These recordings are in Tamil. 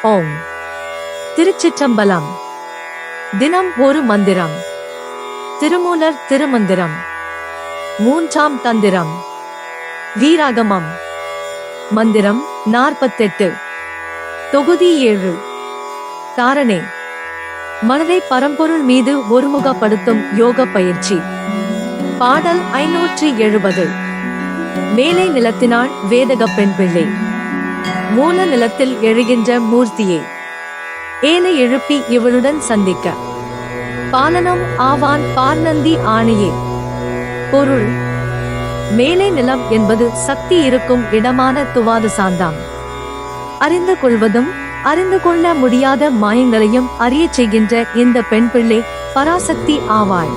ஓம். திருச்சிற்றம்பலம். தினம் ஒரு மந்திரம். திருமூலர் திருமந்திரம். மூன்றாம் தந்திரம். வீராகமம். மந்திரம் 48. தொகுதி 7. தாரணை. மனதை பரம்பொருள் மீது ஒருமுகப்படுத்தும் யோக பயிற்சி. பாடல் 570. மேலை நிலத்தினாள் வேதக பெண் பிள்ளை, மூல நிலத்தில் எழுகின்ற மூர்த்தியே, ஏலை எழுப்பி இவளுடன் சந்திக்க பாலனம் ஆவான் பார்நந்தி ஆணையே. பொருள்: மேலை நிலம் என்பது சக்தி இருக்கும் இடமான துவாது சாந்தாம். அறிந்து கொள்வதும் அறிந்து கொள்ள முடியாத மாயங்களையும் அறியச் செய்கின்ற இந்த பெண் பிள்ளை பராசக்தி ஆவாள்.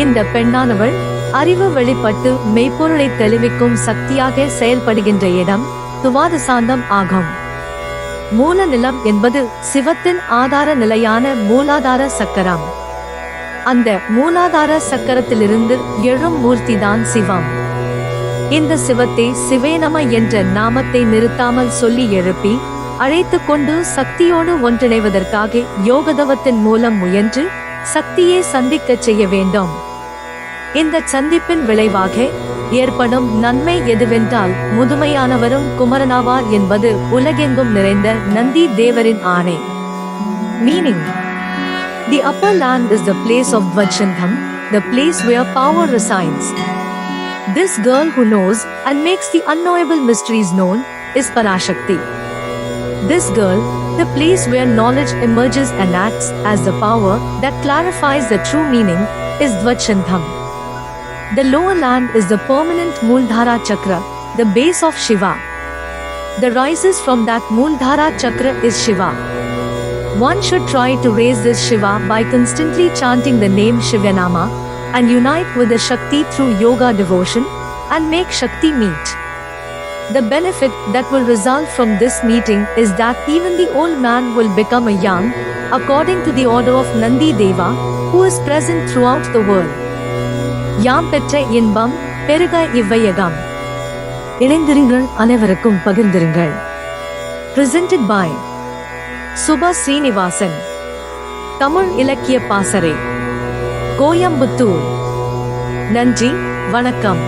இந்த பெண்ணானவள் அறிவு வெளிப்பட்டு மெய்ப்பொருளை தெளிவிக்கும் சக்தியாக செயல்படுகின்ற இடம் துவாது சாந்தம் ஆகும். மூல நிலம் என்பது சிவத்தின் ஆதார நிலையான மூலாதார சக்கரம். அந்த மூலாதார சக்கரத்திலிருந்து எழும் மூர்த்திதான் சிவம். இந்த சிவத்தை சிவேநம என்ற நாமத்தை நிறுத்தாமல் சொல்லி எழுப்பி அழைத்து கொண்டு சக்தியோடு ஒன்றிணைவதற்காக யோகதவத்தின் மூலம் முயன்று சக்தியை சந்திக்கச் செய்ய வேண்டும். இந்த சந்திப்பின் விளைவாக ஏற்படும் நன்மை எதுவென்றால் முதுமையானவரும் குமரனாவார் என்பது உலகெங்கும் நிறைந்த நந்தி தேவரின் ஆணை. Meaning: the upper land is the place of Dvachandham, the place where power resides. This girl who knows and makes the unknowable mysteries known is Parashakti. This girl, the place where knowledge emerges and acts as the power that clarifies the true meaning, is Dvachandham. The lower land is the permanent Mooldhara Chakra, the base of Shiva. The rises from that Mooldhara Chakra is Shiva. One should try to raise this Shiva by constantly chanting the name Shivanama and unite with the Shakti through yoga devotion and make Shakti meet. The benefit that will result from this meeting is that even the old man will become a young, according to the order of Nandi Deva, who is present throughout the world. யாம் பெற்ற இன்பம் பெருக இவ்வையகம். இணைந்திருங்கள், அனைவருக்கும் பகிர்ந்திருங்கள். Presented by Subha Srinivasan. தமிழ் இலக்கிய பாசறை, கோயம்புத்தூர். நன்றி, வணக்கம்.